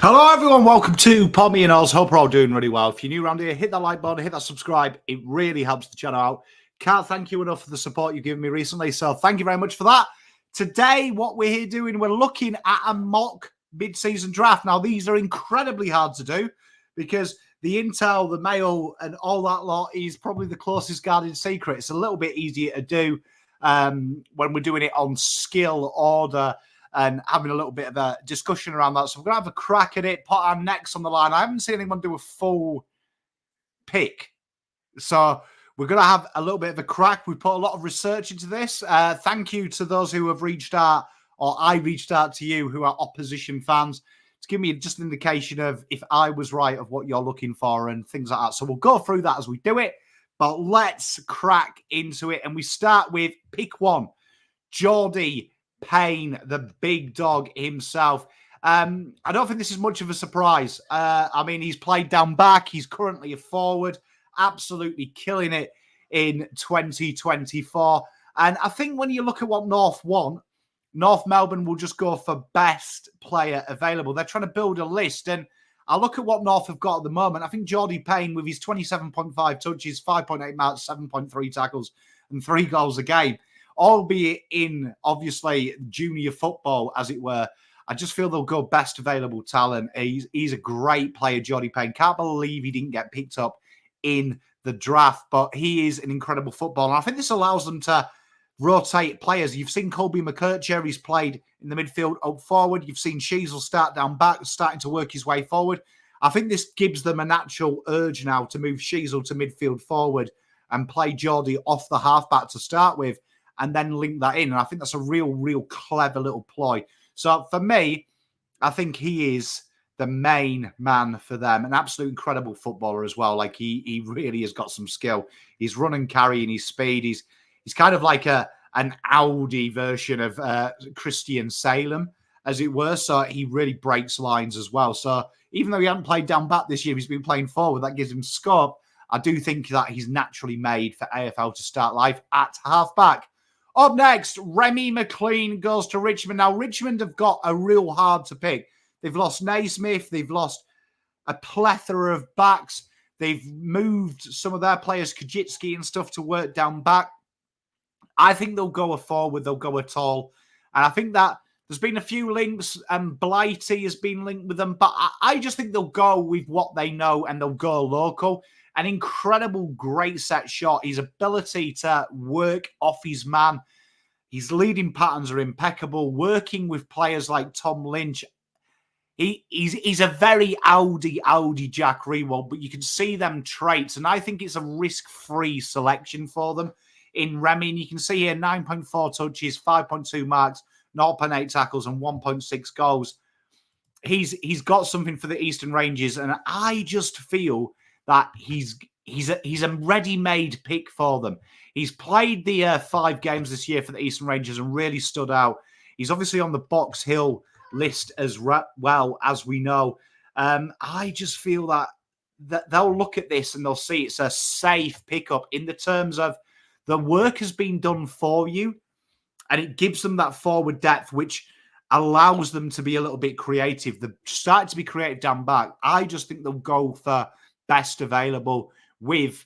Hello everyone, welcome to Pommy and Oz. Hope we're all doing really well. If you're new around here, hit that like button, hit that subscribe. It really helps the channel out. Can't thank you enough for the support you've given me recently, so thank you very much for that. Today, what we're here doing, we're looking at a mock mid-season draft. Now, these are incredibly hard to do because the intel, the mail, and all that lot is probably the closest guarded secret. It's a little bit easier to do when we're doing it on skill, order, and having a little bit of a discussion around that. So we're going to have a crack at it, put our necks on the line. I haven't seen anyone do a full pick. So we're going to have a little bit of a crack. We put a lot of research into this. Thank you to those who have reached out, or I reached out to you, who are opposition fans, to give me just an indication of if I was right of what you're looking for and things like that. So we'll go through that as we do it. But let's crack into it. And we start with pick one, Geordie Payne, the big dog himself. I don't think this is much of a surprise. I mean, he's played down back. He's currently a forward, absolutely killing it in 2024. And I think when you look at what North want, North Melbourne will just go for best player available. They're trying to build a list. And I look at what North have got at the moment. I think Geordie Payne, with his 27.5 touches, 5.8 marks, 7.3 tackles, and 3 goals a game, albeit in, obviously, junior football, as it were, I just feel they'll go best available talent. He's a great player, Geordie Payne. Can't believe he didn't get picked up in the draft, but he is an incredible footballer. And I think this allows them to rotate players. You've seen Colby McCurcher. He's played in the midfield up forward. You've seen Sheasel start down back, starting to work his way forward. I think this gives them a natural urge now to move Sheasel to midfield forward and play Geordie off the halfback to start with, and then link that in. And I think that's a real clever little ploy. So for me, I think he is the main man for them. An absolute incredible footballer as well. Like he really has got some skill. He's run and carry and his speed. He's kind of like an Audi version of Christian Salem, as it were. So he really breaks lines as well. So even though he hasn't played down back this year, he's been playing forward. That gives him scope. I do think that he's naturally made for AFL to start life at halfback. Up next, Remy McLean goes to Richmond. Now, Richmond have got a real hard to pick. They've lost Naismith. They've lost a plethora of backs. They've moved some of their players, Kajitsky and stuff, to work down back. I think they'll go a forward. They'll go a tall. And I think that there's been a few links, and Blighty has been linked with them. But I just think they'll go with what they know, and they'll go local. An incredible, great set shot. His ability to work off his man. His leading patterns are impeccable. Working with players like Tom Lynch. He's a very Audi Jack Rewald, but you can see them traits. And I think it's a risk-free selection for them in Remy. And you can see here 9.4 touches, 5.2 marks, 0.8 tackles, and 1.6 goals. He's got something for the Eastern Ranges. And I just feel that he's a ready-made pick for them. He's played the 5 games this year for the Eastern Rangers and really stood out. He's obviously on the Box Hill list as well, as we know. I just feel that they'll look at this and they'll see it's a safe pickup in the terms of the work has been done for you, and it gives them that forward depth, which allows them to be a little bit creative. They're starting to be creative down back. I just think they'll go for best available with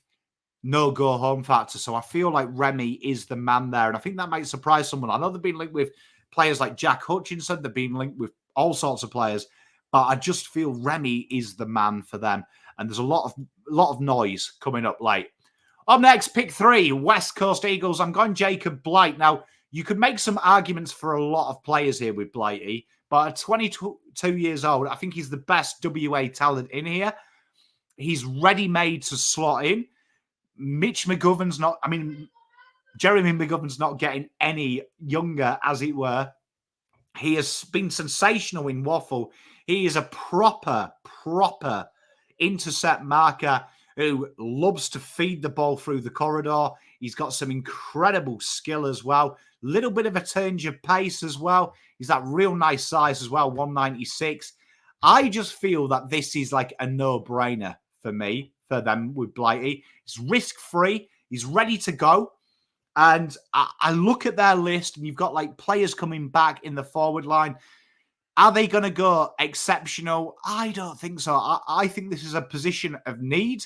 no go home factor. So I feel like Remy is the man there. And I think that might surprise someone. I know they've been linked with players like Jack Hutchinson. They've been linked with all sorts of players. But I just feel Remy is the man for them. And there's a lot of noise coming up late. Up next, pick 3, West Coast Eagles. I'm going Jacob Blight. Now, you could make some arguments for a lot of players here with Blighty. But at 22 years old, I think he's the best WA talent in here. He's ready-made to slot in. Jeremy McGovern's not getting any younger, as it were. He has been sensational in Waffle. He is a proper intercept marker who loves to feed the ball through the corridor. He's got some incredible skill as well. Little bit of a change of pace as well. He's that real nice size as well, 196. I just feel that this is like a no-brainer for me, for them with Blighty. It's risk-free. He's ready to go. And I look at their list, and you've got like players coming back in the forward line. Are they going to go exceptional? I don't think so. I think this is a position of need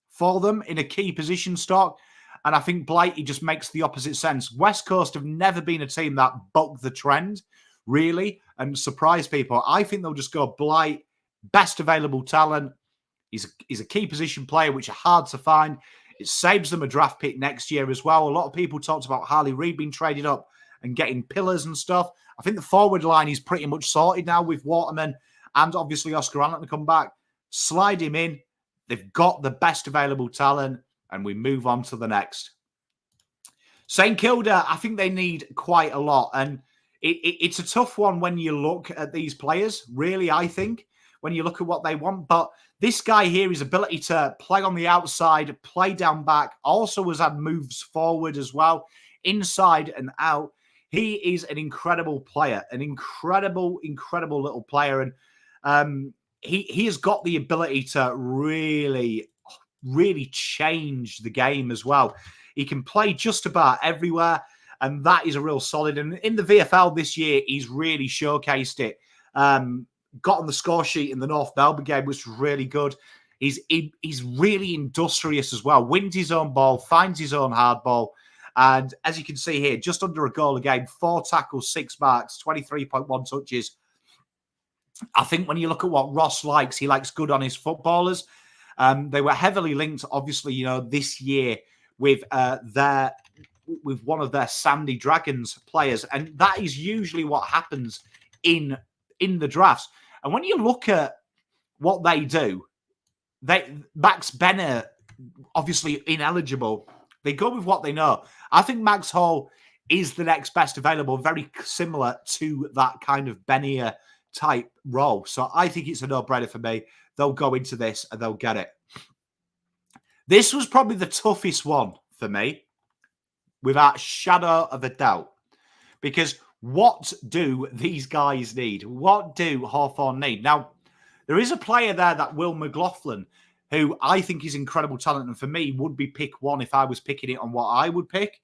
for them in a key position stock. And I think Blighty just makes the opposite sense. West Coast have never been a team that bucked the trend, really, and surprise people. I think they'll just go Blight, best available talent. He's a key position player, which are hard to find. It saves them a draft pick next year as well. A lot of people talked about Harley Reid being traded up and getting pillars and stuff. I think the forward line is pretty much sorted now with Waterman and obviously Oscar Allen to come back. Slide him in. They've got the best available talent, and we move on to the next. St Kilda, I think they need quite a lot, and it's a tough one when you look at these players, really, I think, when you look at what they want. But this guy here, his ability to play on the outside, play down back, also has had moves forward as well, inside and out. He is an incredible player, an incredible little player. And he has got the ability to really change the game as well. He can play just about everywhere, and that is a real solid. And in the VFL this year, he's really showcased it. Got on the score sheet in the North Melbourne game, which was really good. He's really industrious as well. Wins his own ball, finds his own hard ball. And as you can see here, just under a goal a game, 4 tackles, 6 marks, 23.1 touches. I think when you look at what Ross likes, he likes good on his footballers. They were heavily linked, obviously, this year with one of their Sandy Dragons players. And that is usually what happens in the drafts. And when you look at what they do, Max Bennett, obviously ineligible, they go with what they know. I think Max Hall is the next best available, very similar to that kind of Benier type role. So I think it's a no-brainer for me. They'll go into this and they'll get it. This was probably the toughest one for me, without a shadow of a doubt. Because what do these guys need? What do Hawthorn need? Now, there is a player there, that Will McLaughlin, who I think is incredible talent, and for me would be pick 1 if I was picking it on what I would pick.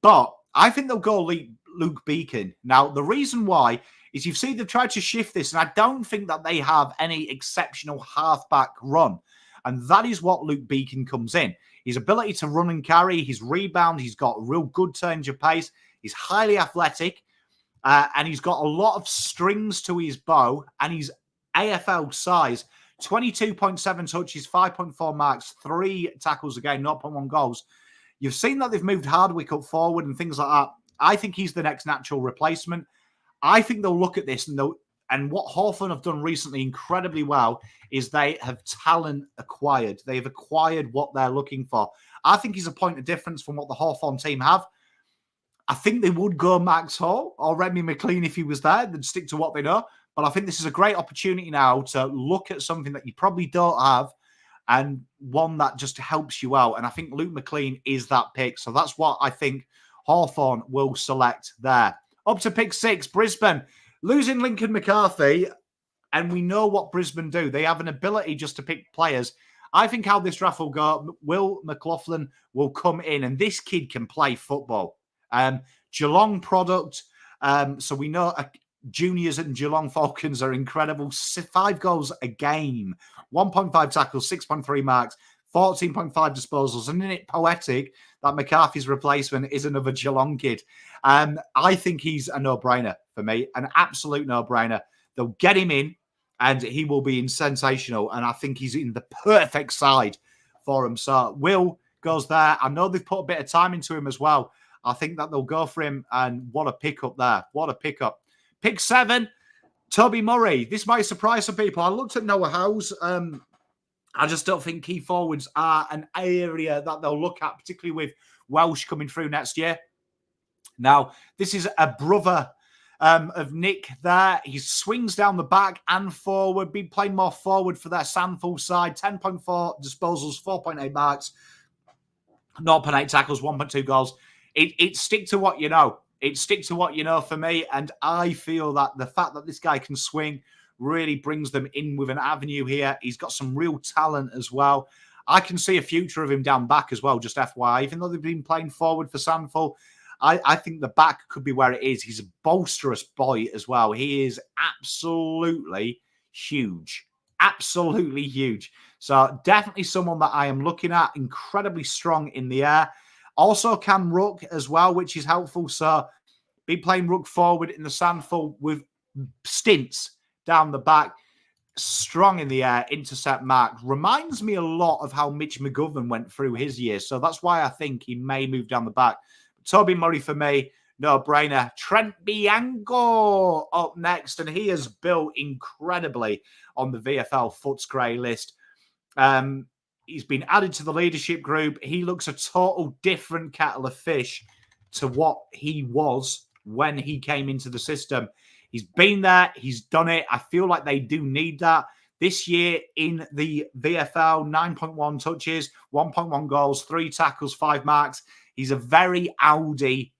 But I think they'll go Luke Beacon. Now, the reason why is you've seen they've tried to shift this, and I don't think that they have any exceptional halfback run. And that is what Luke Beacon comes in. His ability to run and carry, his rebound, he's got a real good change of pace. He's highly athletic, and he's got a lot of strings to his bow, and he's AFL size. 22.7 touches, 5.4 marks, 3 tackles a game, 0.1 goals. You've seen that they've moved Hardwick up forward and things like that. I think he's the next natural replacement. I think they'll look at this, and what Hawthorn have done recently incredibly well is they have talent acquired. They have acquired what they're looking for. I think he's a point of difference from what the Hawthorn team have. I think they would go Max Hall or Remy McLean if he was there. They'd stick to what they know. But I think this is a great opportunity now to look at something that you probably don't have and one that just helps you out. And I think Luke McLean is that pick. So that's what I think Hawthorn will select there. Up to pick 6, Brisbane. Losing Lincoln McCarthy, and we know what Brisbane do. They have an ability just to pick players. I think how this draft will go, Will McLaughlin will come in, and this kid can play football. Geelong product. So we know juniors and Geelong Falcons are incredible. 5 goals a game, 1.5 tackles, 6.3 marks, 14.5 disposals. And isn't it poetic that McCarthy's replacement is another Geelong kid? I think he's a no-brainer for me, an absolute no-brainer. They'll get him in, and he will be sensational. And I think he's in the perfect side for him. So Will goes there. I know they've put a bit of time into him as well. I think that they'll go for him, and what a pickup there. What a pickup. Pick 7, Toby Murray. This might surprise some people. I looked at Noah Howe's. I just don't think key forwards are an area that they'll look at, particularly with Welsh coming through next year. Now, this is a brother of Nick there. He swings down the back and forward, been playing more forward for their Sandful side. 10.4 disposals, 4.8 marks, 0.8 tackles, 1.2 goals. It stick to what you know. It sticks to what you know for me, and I feel that the fact that this guy can swing really brings them in with an avenue here. He's got some real talent as well. I can see a future of him down back as well, just FYI. Even though they've been playing forward for Sandful, I think the back could be where it is. He's a bolsterous boy as well. He is absolutely huge. Absolutely huge. So definitely someone that I am looking at. Incredibly strong in the air. Also can ruck as well, which is helpful. So be playing ruck forward in the sandful with stints down the back. Strong in the air, intercept mark. Reminds me a lot of how Mitch McGovern went through his years. So that's why I think he may move down the back. Toby Murray for me, no-brainer. Trent Bianco up next, and he has built incredibly on the VFL Footscray list. He's been added to the leadership group. He looks a total different kettle of fish to what he was when he came into the system. He's been there. He's done it. I feel like they do need that. This year in the VFL, 9.1 touches, 1.1 goals, 3 tackles, 5 marks. He's a very Audi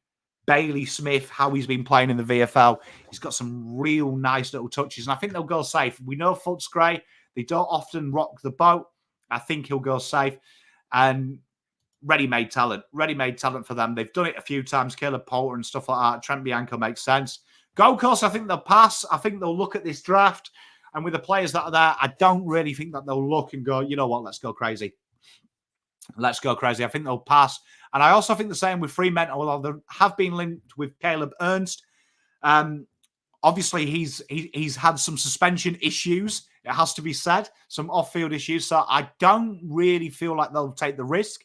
Bailey Smith, how he's been playing in the VFL. He's got some real nice little touches, and I think they'll go safe. We know Footscray. They don't often rock the boat. I think he'll go safe. And ready-made talent for them. They've done it a few times, Caleb Poulter and stuff like that. Trent Bianco makes sense. Gold Coast, I think they'll pass. I think they'll look at this draft, and with the players that are there, I don't really think that they'll look and go, you know what, let's go crazy. Let's go crazy. I think they'll pass. And I also think the same with Fremantle, although they have been linked with Caleb Ernst. Obviously, he's had some suspension issues, it has to be said, some off-field issues. So I don't really feel like they'll take the risk.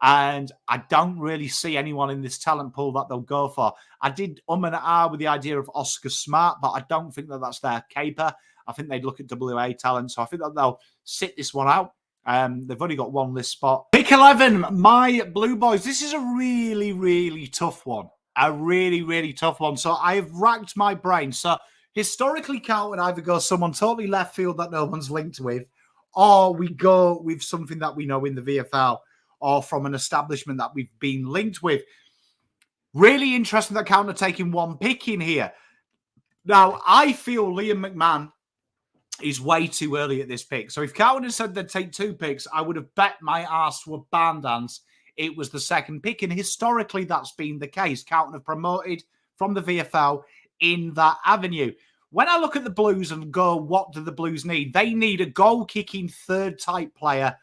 And I don't really see anyone in this talent pool that they'll go for. I did and ah with the idea of Oscar Smart, but I don't think that that's their caper. I think they'd look at WA talent. So I think that they'll sit this one out. They've only got one list spot. Pick 11, my Blue Boys. This is a really, really tough one. A really, really tough one. So I've racked my brain. So historically, Carl would either go someone totally left field that no one's linked with, or we go with something that we know in the VFL, or from an establishment that we've been linked with. Really interesting that Counter taking one pick in here. Now, I feel Liam McMahon is way too early at this pick. So if Cowan had said they'd take 2 picks, I would have bet my ass to a barn dance it was the second pick. And historically, that's been the case. Cowan have promoted from the VFL in that avenue. When I look at the Blues and go, what do the Blues need? They need a goal-kicking third-type player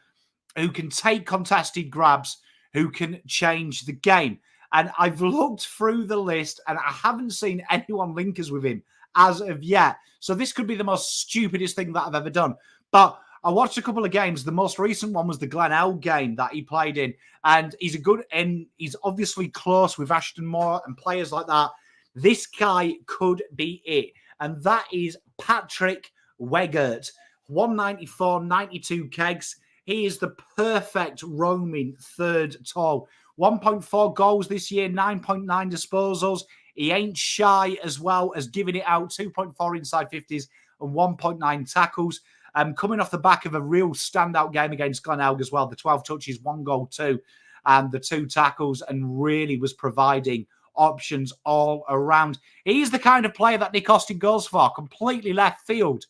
who can take contested grabs, who can change the game. And I've looked through the list and I haven't seen anyone link us with him as of yet. So this could be the most stupidest thing that I've ever done. But I watched a couple of games. The most recent one was the Glenelg game that he played in. And he's he's obviously close with Ashton Moore and players like that. This guy could be it. And that is Patrick Weigert. 194, 92 kegs. He is the perfect roaming third tall. 1.4 goals this year, 9.9 disposals. He ain't shy as well as giving it out. 2.4 inside 50s and 1.9 tackles. Coming off the back of a real standout game against Glenelg as well. The 12 touches, 1 goal, 2, and the 2 tackles, and really was providing options all around. He's the kind of player that Nick Austin goes for, completely left field.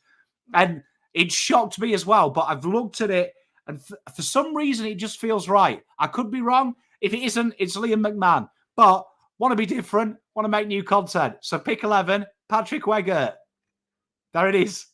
And it shocked me as well, but I've looked at it, and for some reason, it just feels right. I could be wrong. If it isn't, it's Liam McMahon. But want to be different, want to make new content. So pick 11, Patrick Weigert. There it is.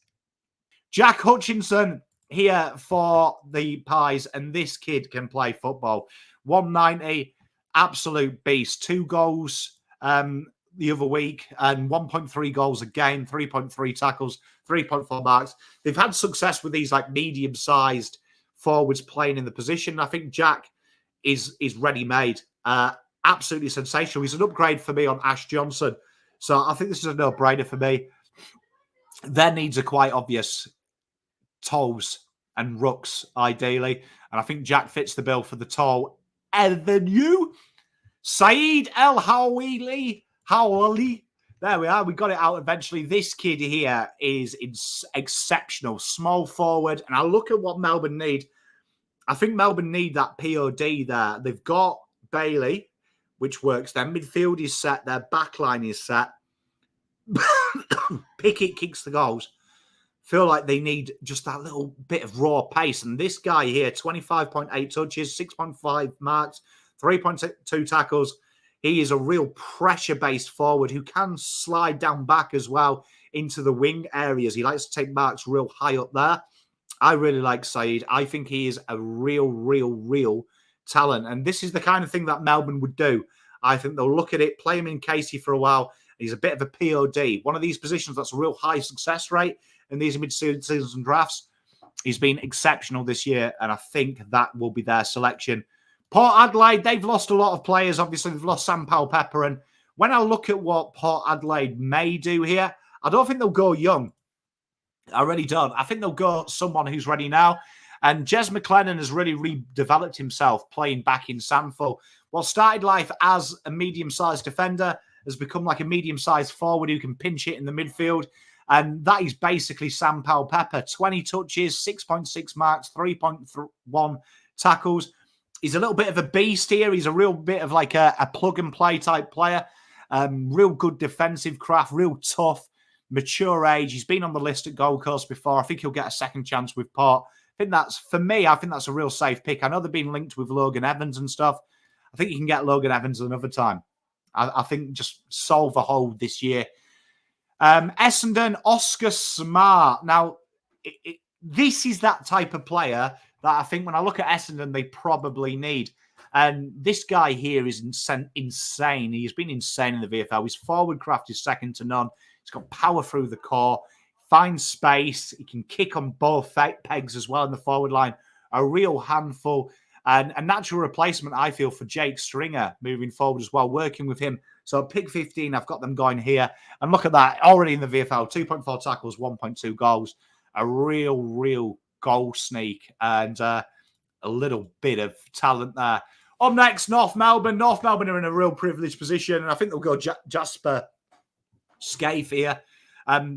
Jack Hutchinson here for the Pies, and this kid can play football. 190, absolute beast. 2 goals the other week and 1.3 goals a game, 3.3 tackles, 3.4 marks. They've had success with these like medium-sized forwards playing in the position. I think Jack is ready-made. Absolutely sensational. He's an upgrade for me on Ash Johnson. So I think this is a no-brainer for me. Their needs are quite obvious. Tolls and rucks, ideally. And I think Jack fits the bill for the tall avenue. Saeed El Hawili. There we are. We got it out eventually. This kid here is exceptional. Small forward. And I look at what Melbourne need. I think Melbourne need that POD there. They've got Bailey, which works. Their midfield is set. Their backline is set. Pickett kicks the goals. Feel like they need just that little bit of raw pace. And this guy here, 25.8 touches, 6.5 marks, 3.2 tackles. He is a real pressure-based forward who can slide down back as well into the wing areas. He likes to take marks real high up there. I really like Saeed. I think he is a real talent. And this is the kind of thing that Melbourne would do. I think they'll look at it, play him in Casey for a while. He's a bit of a POD. One of these positions that's a real high success rate in these mid-season drafts. He's been exceptional this year, and I think that will be their selection. Port Adelaide, they've lost a lot of players. Obviously, they've lost Sam Powell-Pepper. And when I look at what Port Adelaide may do here, I don't think they'll go young. I really don't. I think they'll go someone who's ready now. And Jez McLennan has really redeveloped himself playing back in Sandford. Well, started life as a medium-sized defender, has become like a medium-sized forward who can pinch it in the midfield. And that is basically Sam Powell-Pepper. 20 touches, 6.6 marks, 3.1 tackles. He's a little bit of a beast here. He's a real bit of like a plug-and-play type player. Real good defensive craft, real tough, mature age. He's been on the list at Gold Coast before. I think he'll get a second chance with Port. I think that's a real safe pick. I know they've been linked with Logan Evans and stuff. I think you can get Logan Evans another time. I think just solve a hole this year. Essendon, Oscar Smart. Now, this is that type of player that I think when I look at Essendon, they probably need. And this guy here is insane. He's been insane in the VFL. His forward craft is second to none. He's got power through the core, finds space. He can kick on both pegs as well in the forward line. A real handful. And a natural replacement, I feel, for Jake Stringer moving forward as well, working with him. So pick 15, I've got them going here. And look at that, already in the VFL, 2.4 tackles, 1.2 goals. A real goal sneak and a little bit of talent there. Up next, North Melbourne. North Melbourne are in a real privileged position, and I think they'll go Jasper Scaife here.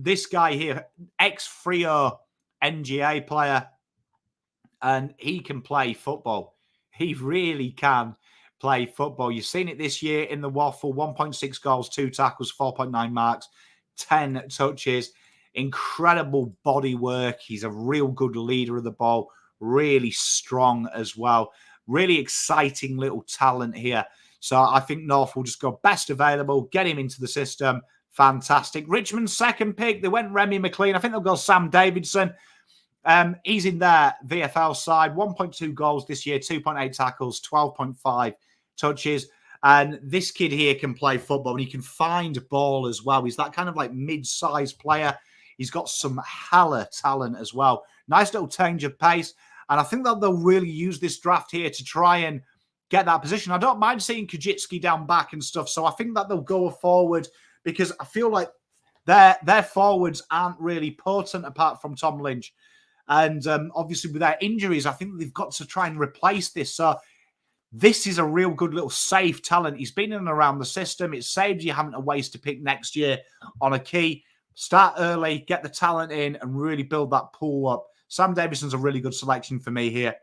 This guy here, ex-Freo NGA player, and he can play football. He really can play football. You've seen it this year in the Waffle, 1.6 goals, 2 tackles, 4.9 marks, 10 touches. Incredible body work. He's a real good leader of the ball, really strong as well. Really exciting little talent here. So I think North will just go best available, get him into the system. Fantastic. Richmond's second pick, they went Remy McLean. I think they'll go Sam Davidson. He's in their VFL side, 1.2 goals this year, 2.8 tackles, 12.5 touches. And this kid here can play football and he can find ball as well. He's that kind of like mid-sized player. He's got some hella talent as well. Nice little change of pace. And I think that they'll really use this draft here to try and get that position. I don't mind seeing Kajitsky down back and stuff. So I think that they'll go forward because I feel like their forwards aren't really potent apart from Tom Lynch. And obviously with their injuries, I think they've got to try and replace this. So this is a real good little safe talent. He's been in and around the system. It saves you having to waste a pick next year on a key. Start early, get the talent in, and really build that pool up. Sam Davidson's a really good selection for me here.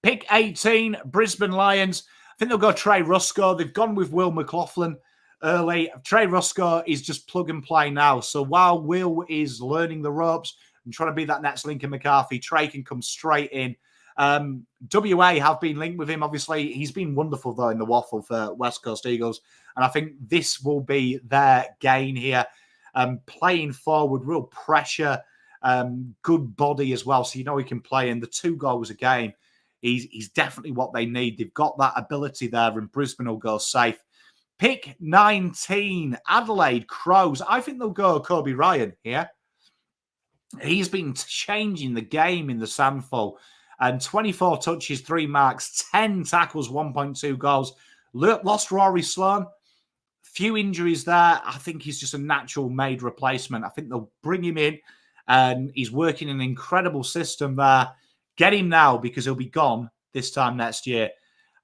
Pick 18, Brisbane Lions. I think they'll go Trey Rusco. They've gone with Will McLaughlin early. Trey Rusco is just plug and play now. So while Will is learning the ropes and trying to be that next Lincoln McCarthy, Trey can come straight in. WA have been linked with him. Obviously, he's been wonderful, though, in the Waffle for West Coast Eagles. And I think this will be their gain here. Playing forward, real pressure, good body as well. So you know he can play in the 2 goals a game. He's definitely what they need. They've got that ability there, and Brisbane will go safe. Pick 19, Adelaide Crows. I think they'll go Kobe Ryan here. He's been changing the game in the Sandfall. And 24 touches, 3 marks, 10 tackles, 1.2 goals. Lost Rory Sloan. Few injuries there. I think he's just a natural made replacement. I think they'll bring him in and he's working in an incredible system there. Get him now because he'll be gone this time next year.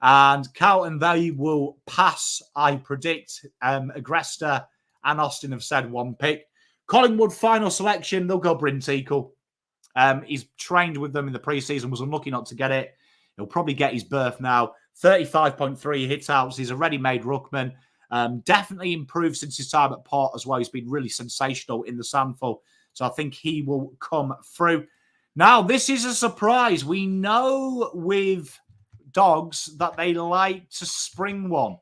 And Carlton, they will pass, I predict. Agresta and Austin have said 1 pick. Collingwood, final selection. They'll go Bryn Teakle. He's trained with them in the preseason, was unlucky not to get it. He'll probably get his berth now. 35.3 hit outs. He's a ready-made ruckman. Definitely improved since his time at Port as well. He's been really sensational in the Sandfall. So I think he will come through. Now, this is a surprise. We know with Dogs that they like to spring one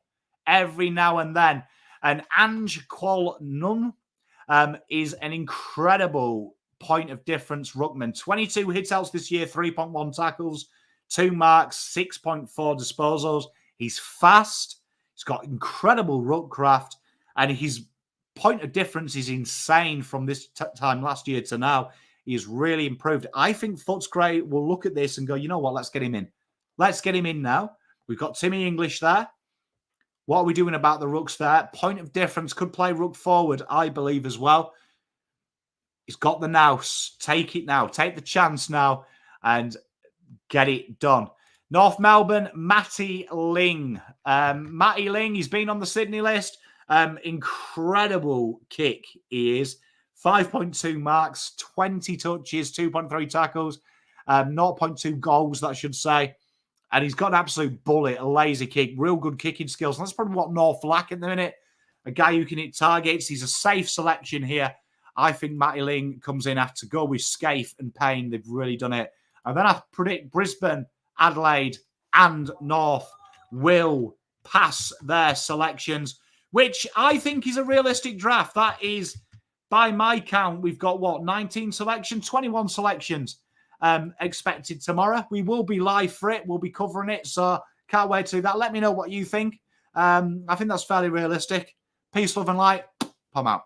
every now and then. And Ange Qual Nun is an incredible point of difference ruckman. 22 hit-outs this year, 3.1 tackles, 2 marks, 6.4 disposals. He's fast. He's got incredible ruck craft. And his point of difference is insane from this time last year to now. He's really improved. I think Footscray will look at this and go, you know what, let's get him in. Let's get him in now. We've got Timmy English there. What are we doing about the rucks there? Point of difference, could play ruck forward, I believe, as well. He's got the nous. Take it now. Take the chance now and get it done. North Melbourne, Matty Ling. Matty Ling, he's been on the Sydney list. Incredible kick he is. 5.2 marks, 20 touches, 2.3 tackles, 0.2 goals, that should say. And he's got an absolute bullet, a laser kick, real good kicking skills. And that's probably what North lack at the minute. A guy who can hit targets. He's a safe selection here. I think Matty Ling comes in after go with Scaife and Payne. They've really done it. And then I predict Brisbane, Adelaide, and North will pass their selections, which I think is a realistic draft. That is, by my count, we've got, what, 19 selections? 21 selections expected tomorrow. We will be live for it. We'll be covering it, so can't wait to do that. Let me know what you think. I think that's fairly realistic. Peace, love, and light. Pom out.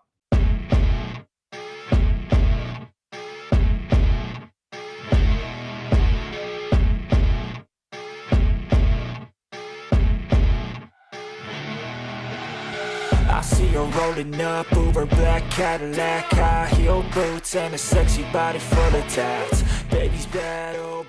See her rolling up, Uber black Cadillac, high heel boots and a sexy body full of tats. Baby's bad, oh